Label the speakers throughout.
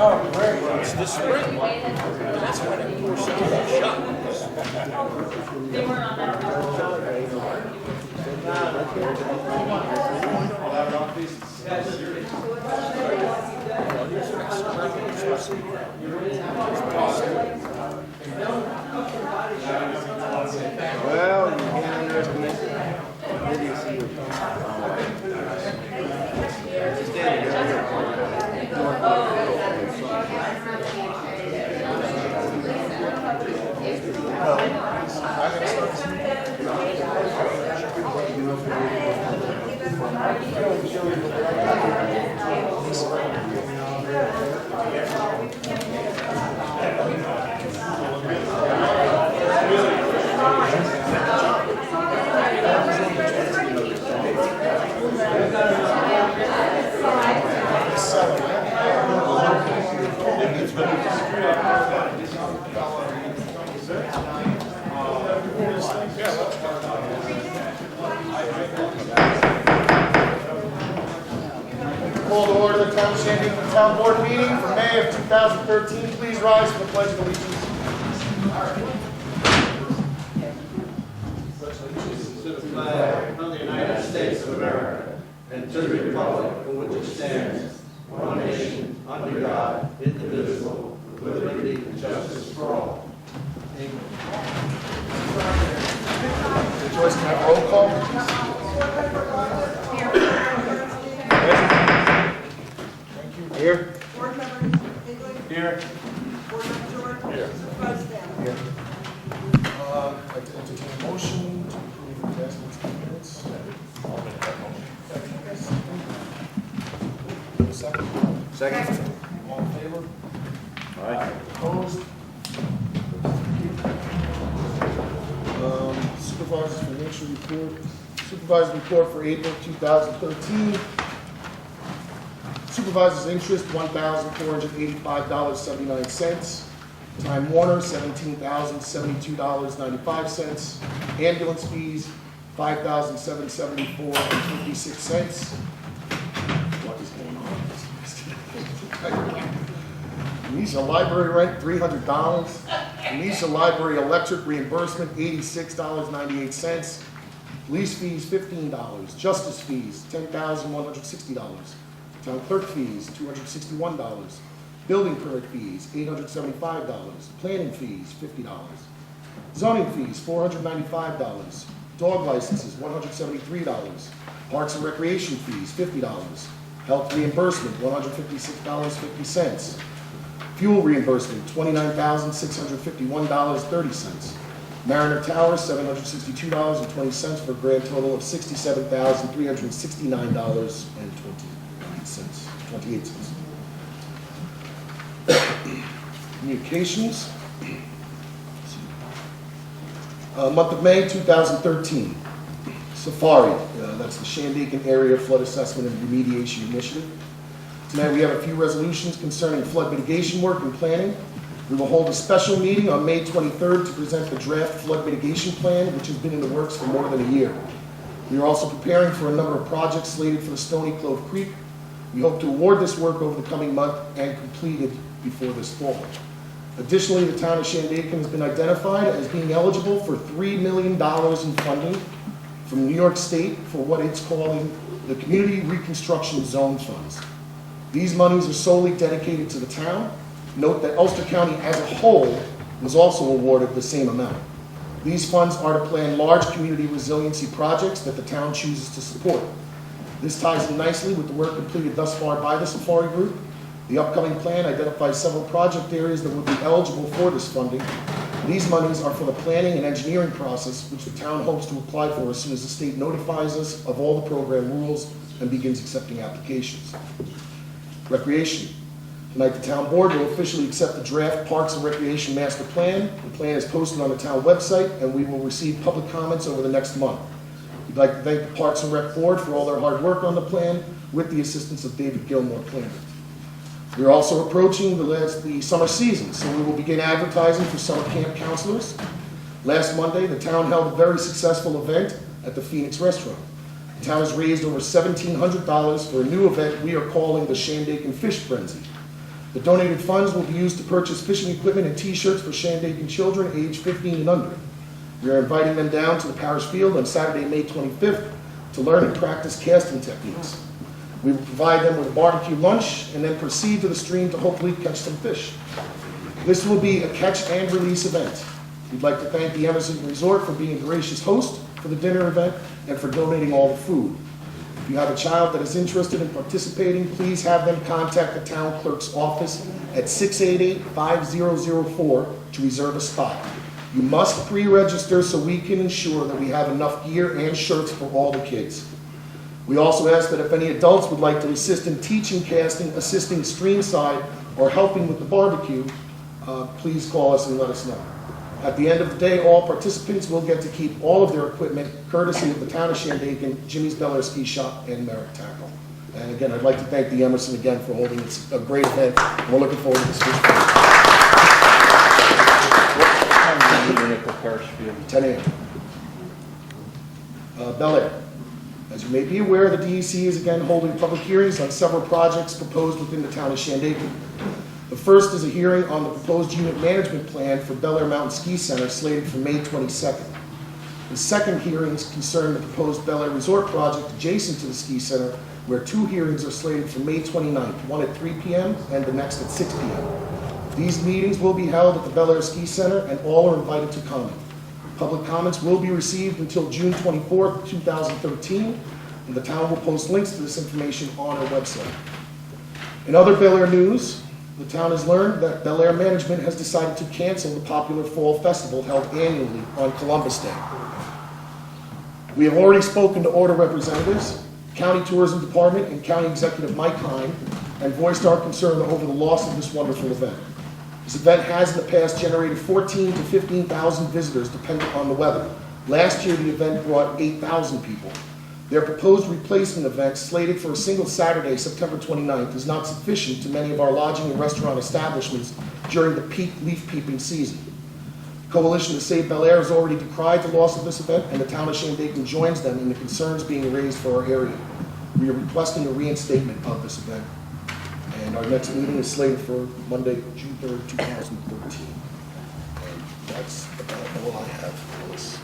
Speaker 1: Oh, great.
Speaker 2: It's the spring one. That's when it pours out the shot.
Speaker 3: They weren't on that.
Speaker 1: Well, you can't underestimate the idiocy of
Speaker 4: Call to order the Town of Shandaken Town Board meeting for May of 2013. Please rise for the Pledge of Allegiance.
Speaker 5: To the flag of the United States of America and to the republic for which it stands, one nation, under God, indivisible, with liberty and justice for all.
Speaker 4: Joyce, can I have roll call? Thank you. Here.
Speaker 6: Board Member Higley?
Speaker 4: Here.
Speaker 6: Board Member George?
Speaker 4: Here.
Speaker 6: Supervisor Stanley?
Speaker 4: Here. I'd like to entertain a motion to approve the attachments minutes. I'll make that motion. Second.
Speaker 1: second.
Speaker 4: All in favor?
Speaker 1: Aye.
Speaker 4: Opposed? Supervisor's financial report. Supervisor's report for April 2013. Supervisor's interest, $1,485.79. Time Warner, $17,072.95. Ambulance fees, $5,774.56. What is going on? Amnesia Library rent, $300. Amnesia Library electric reimbursement, $86.98. Police fees, $15. Justice fees, $10,160. Town clerk fees, $261. Building permit fees, $875. Planning fees, $50. Zoning fees, $495. Dog licenses, $173. Parks and recreation fees, $50. Health reimbursement, $156.50. Fuel reimbursement, $29,651.30. Mariner Tower, $762.20 for a grand total of $67,369.28. Communications. Month of May 2013. Safari, that's the Shandaken Area Flood Assessment and Remediation Initiative. Tonight we have a few resolutions concerning flood mitigation work and planning. We will hold a special meeting on May 23rd to present the draft flood mitigation plan, which has been in the works for more than a year. We are also preparing for a number of projects slated for the Stony Clove Creek. We hope to award this work over the coming month and complete it before this fall. Additionally, the town of Shandaken has been identified as being eligible for $3 million in funding from New York State for what it's calling the Community Reconstruction Zone Funds. These monies are solely dedicated to the town. Note that Ulster County as a whole was also awarded the same amount. These funds are to plan large community resiliency projects that the town chooses to support. This ties in nicely with the work completed thus far by the Safari Group. The upcoming plan identifies several project areas that would be eligible for this funding. These monies are for the planning and engineering process, which the town hopes to apply for as soon as the state notifies us of all the program rules and begins accepting applications. Recreation. Tonight, the town board will officially accept the draft Parks and Recreation Master Plan. The plan is posted on the town website, and we will receive public comments over the next month. We'd like to thank the Parks and Rec Board for all their hard work on the plan, with the assistance of David Gilmore Planner. We are also approaching the summer season, so we will begin advertising for summer camp counselors. Last Monday, the town held a very successful event at the Phoenix Restaurant. The town has raised over $1,700 for a new event we are calling the Shandaken Fish Frenzy. The donated funds will be used to purchase fishing equipment and T-shirts for Shandaken children aged 15 and under. We are inviting them down to the parish field on Saturday, May 25th to learn and practice casting techniques. We will provide them with a barbecue lunch and then proceed to the stream to hopefully catch some fish. This will be a catch and release event. We'd like to thank the Emerson Resort for being a gracious host for the dinner event and for donating all the food. If you have a child that is interested in participating, please have them contact the town clerk's office at 688-5004 to reserve a spot. You must pre-register so we can ensure that we have enough gear and shirts for all the kids. We also ask that if any adults would like to assist in teaching casting, assisting streamside, or helping with the barbecue, please call us and let us know. At the end of the day, all participants will get to keep all of their equipment, courtesy of the town of Shandaken, Jimmy's Bel Air Ski Shop, and Merrick Tackle. And again, I'd like to thank the Emerson again for holding this a great event. We're looking forward to this fish fry.
Speaker 1: Meeting at the parish field.
Speaker 4: 10 a.m. Bel Air. As you may be aware, the DEC is again holding public hearings on several projects proposed within the town of Shandaken. The first is a hearing on the proposed unit management plan for Bel Air Mountain Ski Center slated for May 22nd. The second hearings concern the proposed Bel Air Resort project adjacent to the ski center, where two hearings are slated for May 29th, one at 3 p.m. and the next at 6 p.m. These meetings will be held at the Bel Air Ski Center and all are invited to comment. Public comments will be received until June 24th, 2013, and the town will post links to this information on our website. In other Bel Air news, the town has learned that Bel Air management has decided to cancel the popular fall festival held annually on Columbus Day. We have already spoken to order representatives, County Tourism Department, and County Executive Mike Hine, and voiced our concern over the loss of this wonderful event. This event has in the past generated 14,000 to 15,000 visitors depending on the weather. Last year, the event brought 8,000 people. Their proposed replacement event, slated for a single Saturday, September 29th, is not sufficient to many of our lodging and restaurant establishments during the peak leaf peeping season. Coalition to Save Bel Air has already decried the loss of this event, and the town of Shandaken joins them in the concerns being raised for our area. We are requesting a reinstatement of this event. And our next meeting is slated for Monday, June 3rd, 2013. And that's about all I have for this.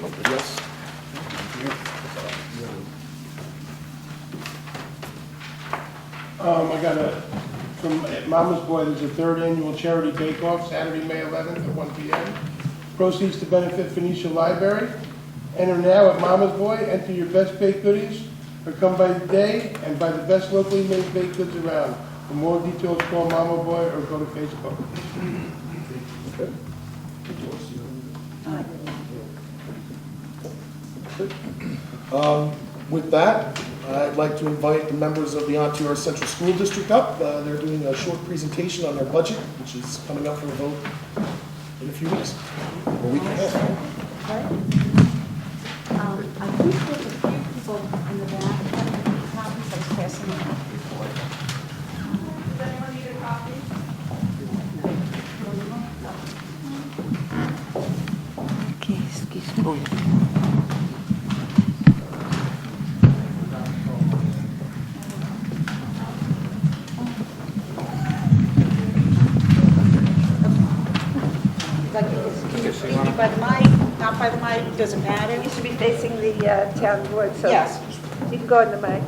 Speaker 4: Nobody else?
Speaker 3: I got from Mama's Boy, there's a third annual charity bake-off, Saturday, May 11th at 1 p.m. Proceeds to benefit Phoenicia Library. Enter now at Mama's Boy, enter your best baked goodies, or come by the day and buy the best locally made baked goods around. For more details, call Mama Boy or go to Facebook.
Speaker 4: With that, I'd like to invite the members of the Ontario Central School District up. They're doing a short presentation on their budget, which is coming up for a vote in a few weeks, or a week and a half.
Speaker 7: I think there's a few people in the back that have copies. I was passing them out before.
Speaker 6: Does anyone need a copy?
Speaker 7: Okay, excuse me. Like, is by the mic, not by the mic, doesn't matter.
Speaker 8: You should be facing the town board, so
Speaker 6: Yes.
Speaker 8: you can go in the mic.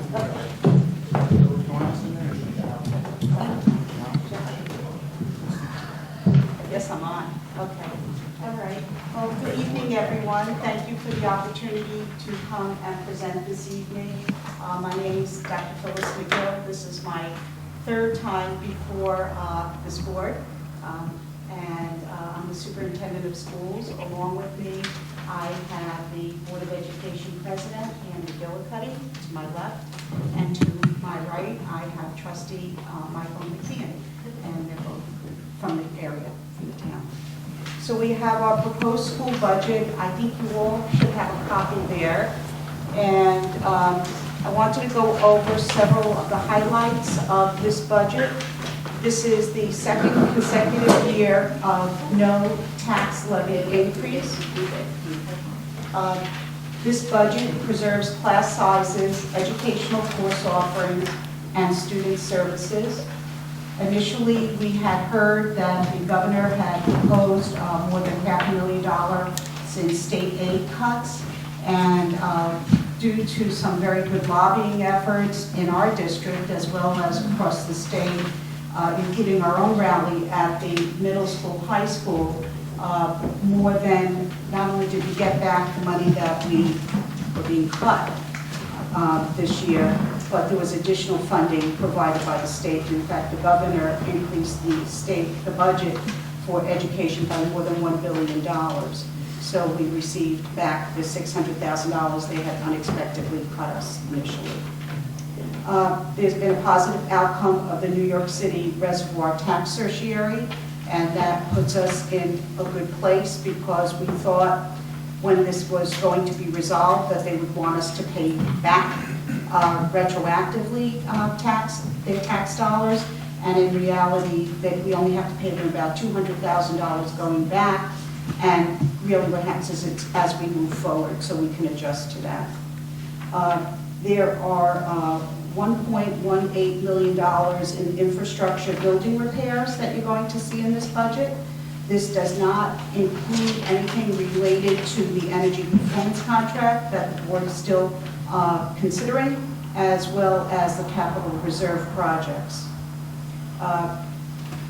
Speaker 6: Yes, I'm on. Okay. All right. Well, good evening, everyone. Thank you for the opportunity to come and present this evening. My name is Dr. Phyllis McGill. This is my third time before this board. I'm the superintendent of schools. Along with me, I have the Board of Education President, Ann McGillicuddy, to my left. And to my right, I have trustee Michael McKeon. And they're both from the area, from the town. So we have our proposed school budget. I think you all should have a copy there. And I wanted to go over several of the highlights of this budget. This is the second consecutive year of no tax levy increase. This budget preserves class sizes, educational course offerings, and student services. Initially, we had heard that the governor had proposed more than $500,000 in state aid cuts, and due to some very good lobbying efforts in our district as well as across the state, including our own rally at the middle school, high school, more than, not only did we get back the money that we were being cut this year, but there was additional funding provided by the state. In fact, the governor increased the budget for education by more than $1 billion. So we received back the $600,000 they had unexpectedly cut us initially. There's been a positive outcome of the New York City Reservoir Tax Certiorari, and that puts us in a good place because we thought when this was going to be resolved that they would want us to pay back retroactively their tax dollars, and in reality that we only have to pay them about $200,000 going back, and really what happens is it's as we move forward, so we can adjust to that. There are $1.18 million in infrastructure building repairs that you're going to see in this budget. This does not include anything related to the energy performance contract that the board is still considering, as well as the capital reserve projects.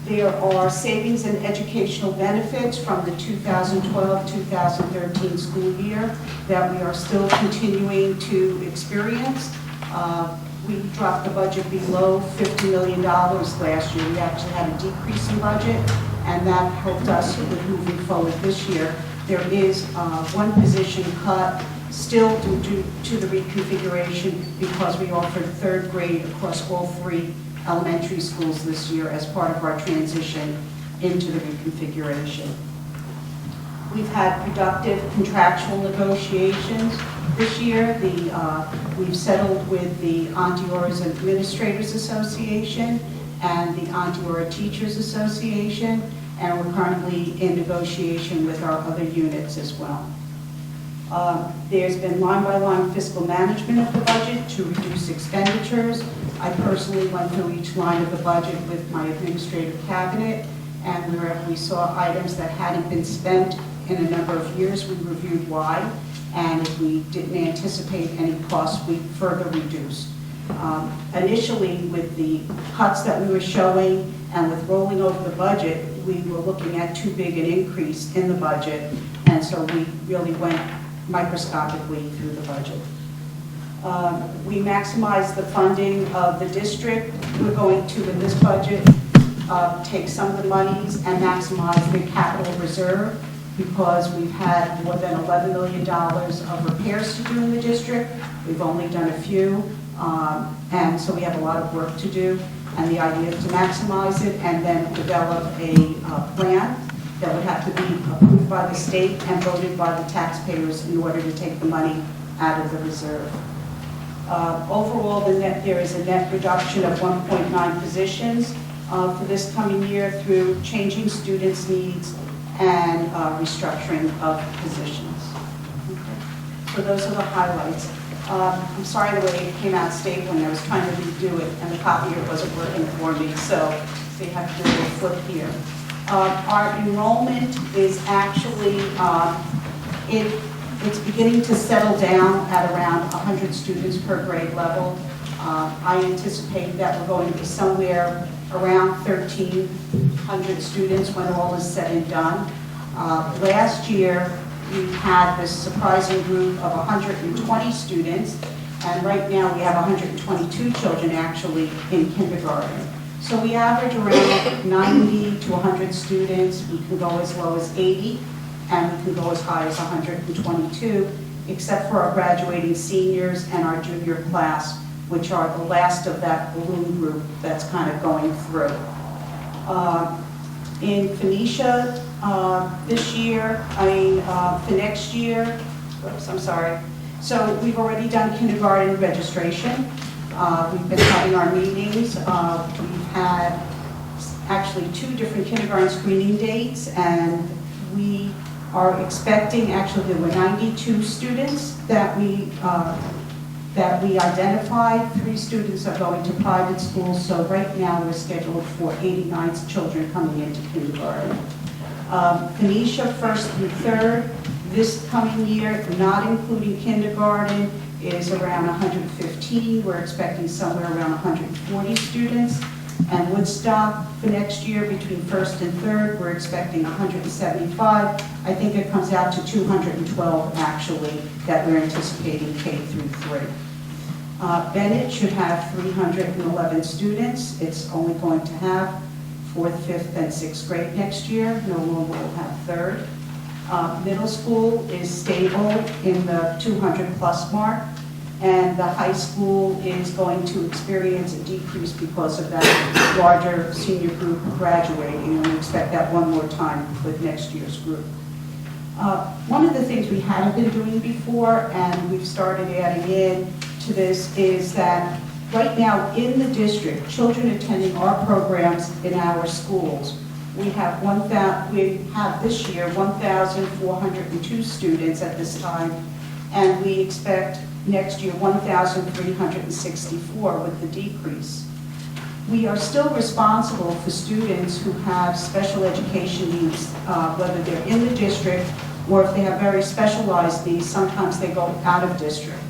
Speaker 6: There are savings in educational benefits from the 2012-2013 school year that we are still continuing to experience. We dropped the budget below $50 million last year. We actually had a decrease in budget, and that helped us with moving forward this year. There is one position cut still due to the reconfiguration because we offered third grade across all 3 elementary schools this year as part of our transition into the reconfiguration. We've had productive contractual negotiations this year. We've settled with the Onteoras Administrators Association and the Onteora Teachers Association, and we're currently in negotiation with our other units as well. There's been line-by-line fiscal management of the budget to reduce expenditures. I personally went through each line of the budget with my administrative cabinet, and wherever we saw items that hadn't been spent in a number of years, we reviewed why, and if we didn't anticipate any costs, we further reduced. Initially, with the cuts that we were showing and with rolling over the budget, we were looking at too big an increase in the budget, and so we really went microscopically through the budget. We maximized the funding of the district. We're going to, in this budget, take some of the monies and maximize the capital reserve because we've had more than $11 million of repairs to do in the district. We've only done a few, and so we have a lot of work to do. And the idea is to maximize it and then develop a plan that would have to be approved by the state and voted by the taxpayers in order to take the money out of the reserve. Overall, there is a net reduction of 1.9 positions for this coming year through changing students' needs and restructuring of positions. Okay. So those are the highlights. I'm sorry the way it came out stable when I was trying to redo it and the copier wasn't working for me, so you have to do a little flip here. Our enrollment is actually, it's beginning to settle down at around 100 students per grade level. I anticipate that we're going to be somewhere around 1,300 students when all is said and done. Last year, we had this surprising group of 120 students, and right now we have 122 children actually in kindergarten. So we average around 90 to 100 students. We can go as low as 80, and we can go as high as 122, except for our graduating seniors and our junior class, which are the last of that balloon group that's kind of going through. In Phoenicia this year, for next year, oops, I'm sorry. So we've already done kindergarten registration. We've been having our meetings. We've had actually 2 different kindergarten screening dates, and we are expecting, actually there were 92 students that we that we identified. 3 students are going to private schools, so right now we're scheduled for 89 children coming into kindergarten. Phoenicia, 1st through 3rd, this coming year, not including kindergarten, is around 115. We're expecting somewhere around 140 students. And Woodstock for next year, between 1st and 3rd, we're expecting 175. I think it comes out to 212 actually that we're anticipating K through 3. Bennett should have 311 students. It's only going to have 4th, 5th, and 6th grade next year. No longer will have 3rd. Middle school is stable in the 200+ mark. And the high school is going to experience a decrease because of that larger senior group graduating, and we expect that one more time with next year's group. One of the things we haven't been doing before, and we've started adding in to this, is that right now in the district, children attending our programs in our schools, we have this year 1,402 students at this time, and we expect next year 1,364 with the decrease. We are still responsible for students who have special education needs, whether they're in the district or if they have very specialized needs. Sometimes they go out of district,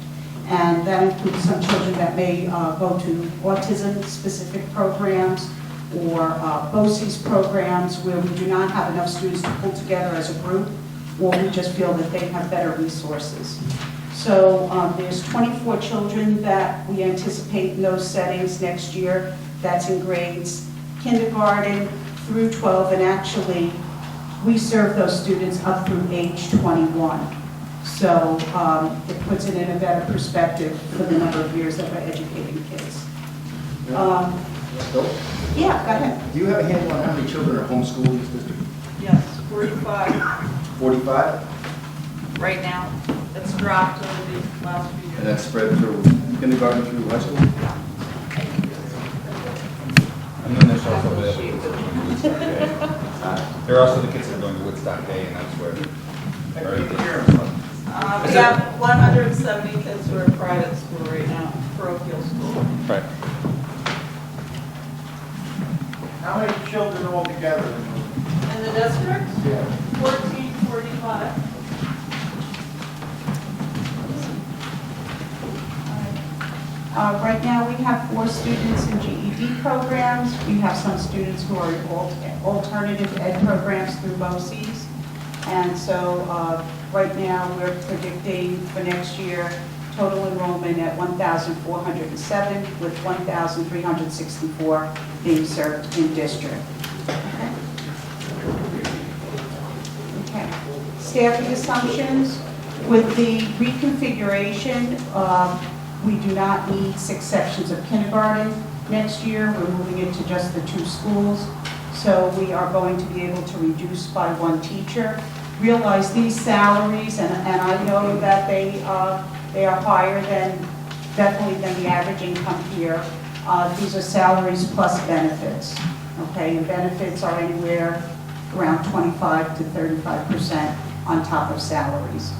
Speaker 6: and that includes some children that may go to autism-specific programs or BOCES programs where we do not have enough students to pull together as a group, or we just feel that they have better resources. So there's 24 children that we anticipate in those settings next year. That's in grades kindergarten through 12, and actually we serve those students up through age 21. So it puts it in a better perspective for the number of years that we're educating kids. Yeah, go ahead.
Speaker 1: Do you have a handle on how many children are homeschooled in this district?
Speaker 9: Yes, 45
Speaker 1: 45?
Speaker 9: right now. It's dropped over the last few years.
Speaker 1: And that's spread through kindergarten through high school?
Speaker 10: And then there's also the Woodstock Day. There are also the kids that are going to Woodstock Day, and that's where.
Speaker 9: We have 170 kids who are in private school right now, parochial school.
Speaker 10: Right.
Speaker 5: How many children altogether?
Speaker 9: In the district?
Speaker 5: Yeah.
Speaker 9: 1445.
Speaker 6: Right now, we have 4 students in GED programs. We have some students who are in alternative ed programs through BOCES. And so right now, we're predicting for next year total enrollment at 1,407 with 1,364 being served in district. Okay. Staffing assumptions. With the reconfiguration, we do not need 6 sections of kindergarten next year. We're moving it to just the 2 schools. So we are going to be able to reduce by 1 teacher. Realize these salaries, and I know that they are higher than, definitely than the average income here. These are salaries plus benefits, okay? And benefits are anywhere around 25 to 35% on top of salaries.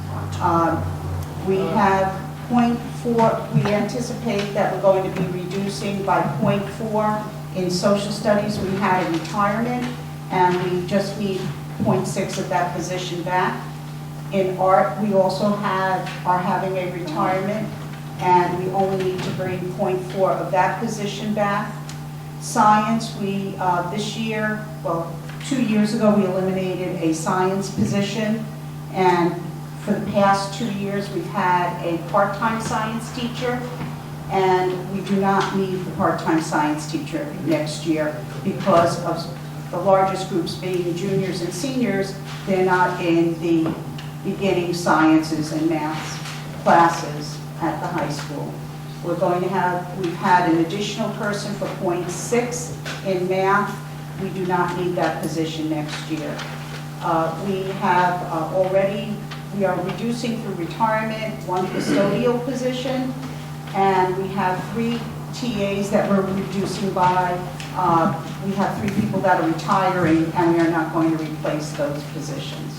Speaker 6: We have 0.4, we anticipate that we're going to be reducing by 0.4. In social studies, we had a retirement, and we just need 0.6 of that position back. In art, we also are having a retirement, and we only need to bring 0.4 of that position back. Science, we this year, well, 2 years ago, we eliminated a science position, and for the past 2 years, we've had a part-time science teacher, and we do not need the part-time science teacher next year because of the largest groups being juniors and seniors. They're not in the beginning sciences and math classes at the high school. We've had an additional person for 0.6 in math. We do not need that position next year. We are reducing through retirement 1 custodial position, and we have 3 TAs that we're reducing by. We have 3 people that are retiring, and we are not going to replace those positions.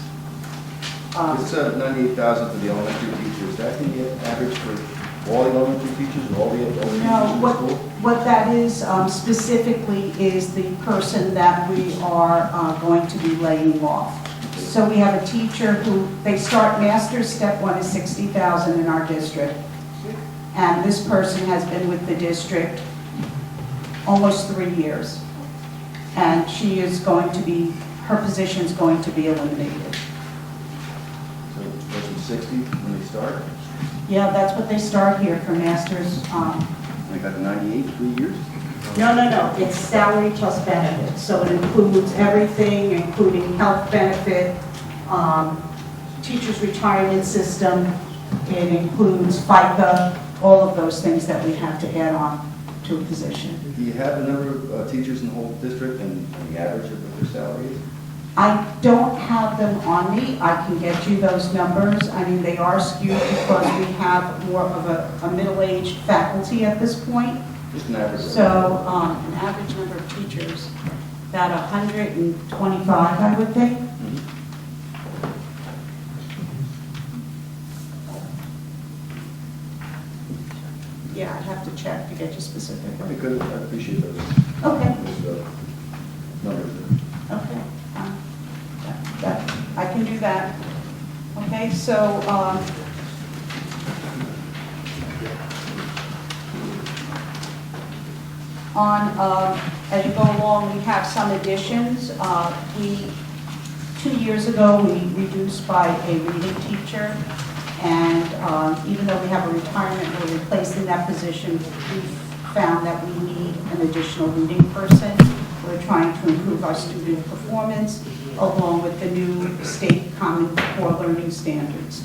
Speaker 1: It's 98,000 for the elementary teachers. Is that the average for All the elementary teachers, all the teachers in
Speaker 6: No,
Speaker 1: the
Speaker 6: what,
Speaker 1: school?
Speaker 6: what that is specifically is the person that we are going to be laying off. So we have a teacher who, they start master's, step one is 60,000 in our district. And this person has been with the district almost 3 years. And she is going to be, her position is going to be eliminated.
Speaker 1: So it's supposed to be 60 when they start?
Speaker 6: Yeah, that's what they start here for master's.
Speaker 1: They got 98, 3 years?
Speaker 6: No, it's salary plus benefits. So it includes everything, including health benefit, teacher's retirement system. It includes FICA, all of those things that we have to add on to a position.
Speaker 1: Do you have the number of teachers in the whole district and the average of what their salary is?
Speaker 6: I don't have them on me. I can get you those numbers. I mean, they are skewed because we have more of a middle-aged faculty at this point.
Speaker 1: Just an average.
Speaker 6: So an average number of teachers, about 125, I would think. Yeah, I'd have to check to get you specific.
Speaker 1: Okay, good. I appreciate those.
Speaker 6: Okay,
Speaker 1: Those numbers.
Speaker 6: okay. I can do that. Okay, so, as you go along, we have some additions. 2 years ago, we reduced by a reading teacher, and even though we have a retirement, we're replacing that position. We found that we need an additional reading person. We're trying to improve our student performance along with the new state Common Core Learning Standards.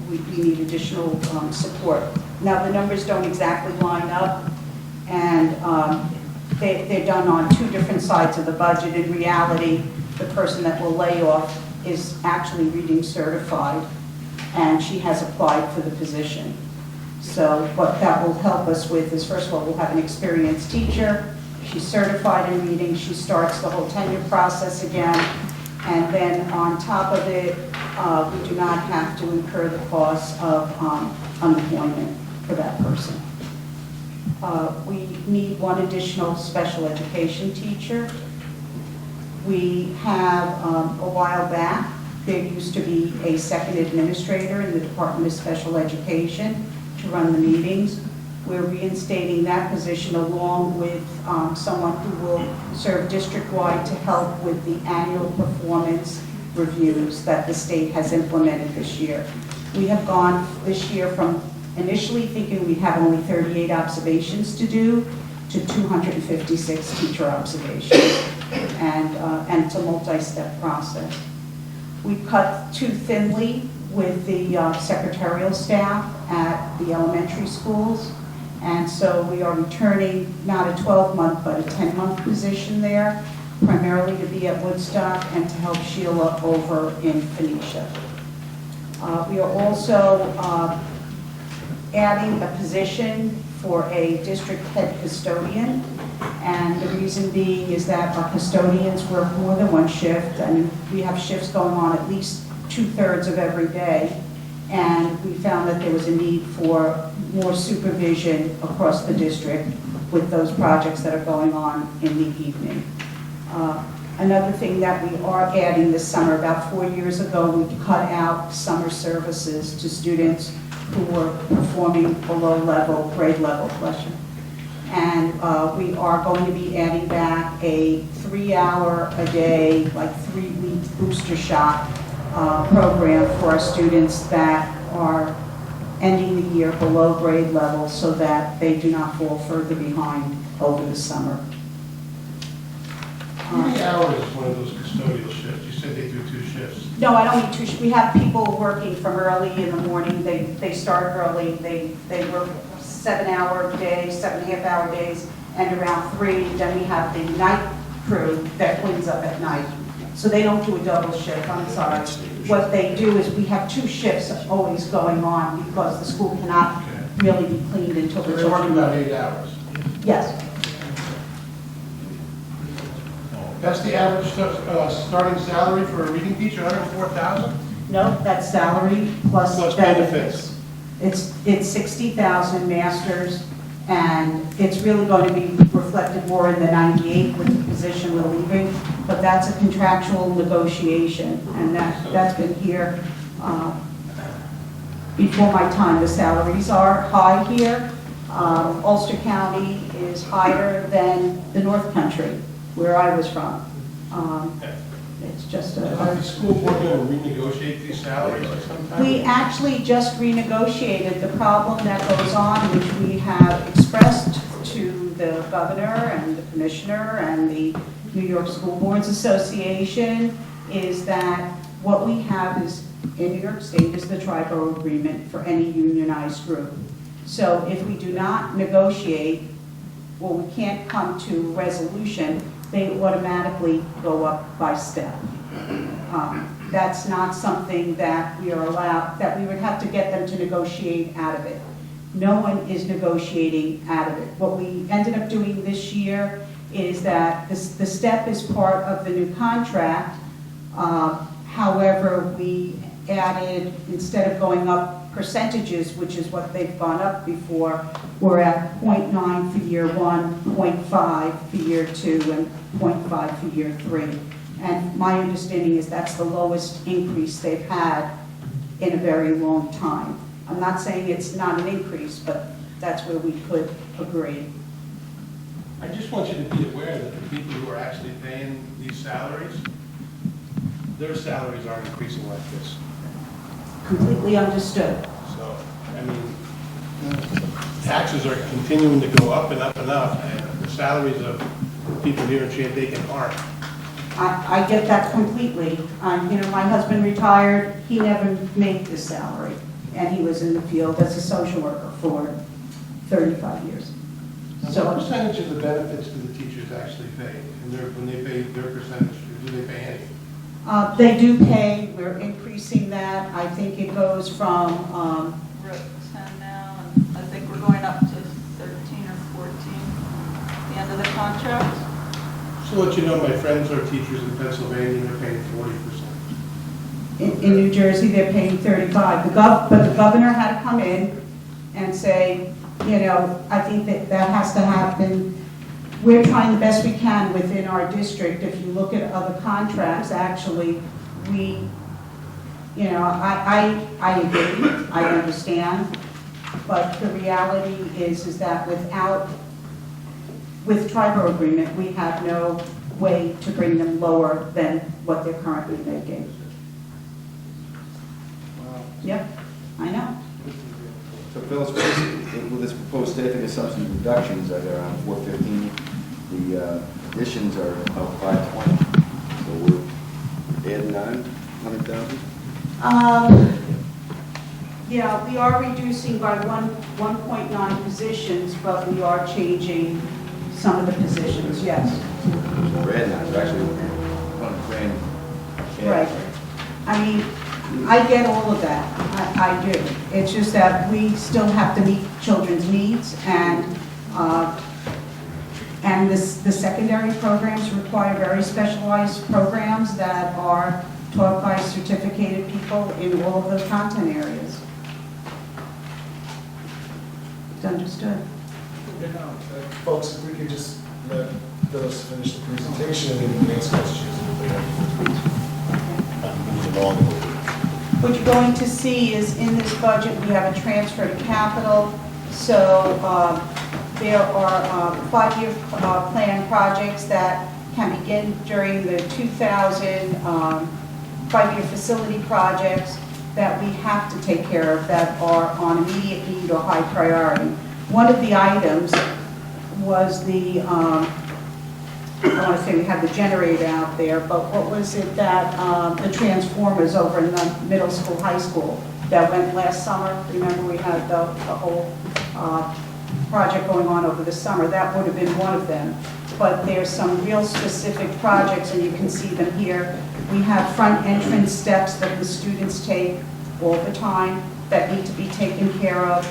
Speaker 6: We need additional support. Now, the numbers don't exactly line up, and they're done on two different sides of the budget. In reality, the person that will lay off is actually reading certified, and she has applied for the position. So what that will help us with is, first of all, we'll have an experienced teacher. She's certified in reading. She starts the whole tenure process again. And then on top of it, we do not have to incur the cost of unemployment for that person. We need one additional special education teacher. We have, a while back, there used to be a second administrator in the Department of Special Education to run the meetings. We're reinstating that position along with someone who will serve district-wide to help with the annual performance reviews that the state has implemented this year. We have gone this year from initially thinking we'd have only 38 observations to do to 256 teacher observations, and it's a multi-step process. We cut too thinly with the secretarial staff at the elementary schools. And so we are returning not a 12-month, but a 10-month position there, primarily to be at Woodstock and to help Sheila over in Phoenicia. We are also adding a position for a district head custodian. And the reason being is that our custodians work more than one shift, and we have shifts going on at least 2/3 of every day. And we found that there was a need for more supervision across the district with those projects that are going on in the evening. Another thing that we are adding this summer, about 4 years ago, we cut out summer services to students who were performing below level, grade level, and we are going to be adding back a 3-hour-a-day, like 3-week booster shot program for our students that are ending the year below grade level so that they do not fall further behind over the summer.
Speaker 3: How many hours is one of those custodial shifts? You said they do 2 shifts.
Speaker 6: No, I don't need two. We have people working from early in the morning. They start early. They work 7-hour days, 7.5-hour days, and around 3. Then we have the night crew that cleans up at night. So they don't do a double shift, I'm sorry. What they do is we have 2 shifts always going on because the school cannot really be cleaned until the
Speaker 3: They're working about
Speaker 6: children.
Speaker 3: 8 hours.
Speaker 6: Yes.
Speaker 3: That's the average starting salary for a reading teacher, $104,000?
Speaker 6: No, that's salary plus
Speaker 3: Plus
Speaker 6: benefits.
Speaker 3: benefits.
Speaker 6: It's 60,000 masters, and it's really going to be reflected more in the 98 with the position we're leaving, but that's a contractual negotiation, and that's been here before my time. The salaries are high here. Ulster County is higher than the North Country, where I was from. It's just
Speaker 3: Is the school board going to renegotiate these salaries or sometime?
Speaker 6: We actually just renegotiated the problem that goes on, which we have expressed to the governor and the commissioner and the New York School Boards Association, is that what we have is, in New York State, is the tri-borough agreement for any unionized group. So if we do not negotiate, or we can't come to a resolution, they automatically go up by step. That's not something that we are allowed, that we would have to get them to negotiate out of it. No one is negotiating out of it. What we ended up doing this year is that the step is part of the new contract. However, we added, instead of going up percentages, which is what they've gone up before, we're at 0.9 for year 1, 0.5 for year 2, and 0.5 for year 3. And my understanding is that's the lowest increase they've had in a very long time. I'm not saying it's not an increase, but that's where we could agree.
Speaker 3: I just want you to be aware that the people who are actually paying these salaries, their salaries aren't increasing like this.
Speaker 6: Completely understood.
Speaker 3: So, I mean, taxes are continuing to go up and up and up, and the salaries of people here in Shandaken aren't.
Speaker 6: I get that completely. My husband retired, he never made this salary, and he was in the field as a social worker for 35 years.
Speaker 3: So what percentage of the benefits do the teachers actually pay? And when they pay their percentage, or do they pay anything?
Speaker 6: They do pay, we're increasing that. I think it goes from,
Speaker 9: We're at 10 now, and I think we're going up to 13 or 14 at the end of the contract.
Speaker 3: So let you know, my friends are teachers in Pennsylvania, they're paying 40%.
Speaker 6: in New Jersey, they're paying 35. But the governor had to come in and say, I think that has to happen. We're trying the best we can within our district. If you look at other contracts, actually, I agree, I understand, but the reality is that with tri-borough agreement, we have no way to bring them lower than what they're currently making. Yep, I know.
Speaker 1: So Phyllis, with this proposed staffing of subsidy reductions at around 415, the additions are about 520. So we're adding 900,000?
Speaker 6: Yeah, we are reducing by 1.9 positions, but we are changing some of the positions, yes.
Speaker 1: So we're adding 9, so actually $100,000.
Speaker 6: Right. I mean, I get all of that. I do. It's just that we still have to meet children's needs, and the secondary programs require very specialized programs that are taught by certificated people in all of those content areas. It's understood.
Speaker 4: Folks, if we could just let Phyllis finish the presentation and then answer questions if they have.
Speaker 6: What you're going to see is in this budget, we have a transfer to capital. So there are 5-year plan projects that can begin during the 2000 5-year facility projects that we have to take care of that are on immediate need or high priority. One of the items was the, I want to say we had the generator out there, but what was it that, the transformers over in the middle school, high school that went last summer? Remember we had the whole project going on over the summer. That would have been one of them. But there's some real specific projects, and you can see them here. We have front entrance steps that the students take all the time that need to be taken care of,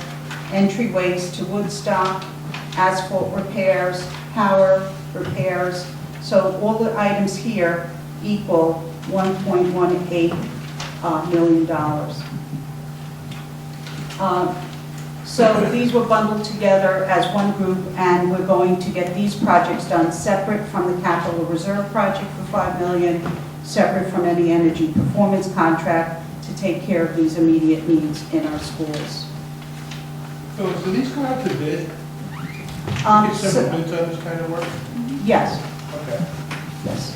Speaker 6: entryways to Woodstock, asphalt repairs, power repairs. So all the items here equal $1.18 million. So these were bundled together as one group, and we're going to get these projects done separate from the capital reserve project for $5 million, separate from any energy performance contract to take care of these immediate needs in our schools.
Speaker 3: Phyllis, do these come out to bid?
Speaker 6: Um,
Speaker 3: Get
Speaker 6: so-
Speaker 3: several bids on this kind of work?
Speaker 6: Yes,
Speaker 3: Okay.
Speaker 6: yes.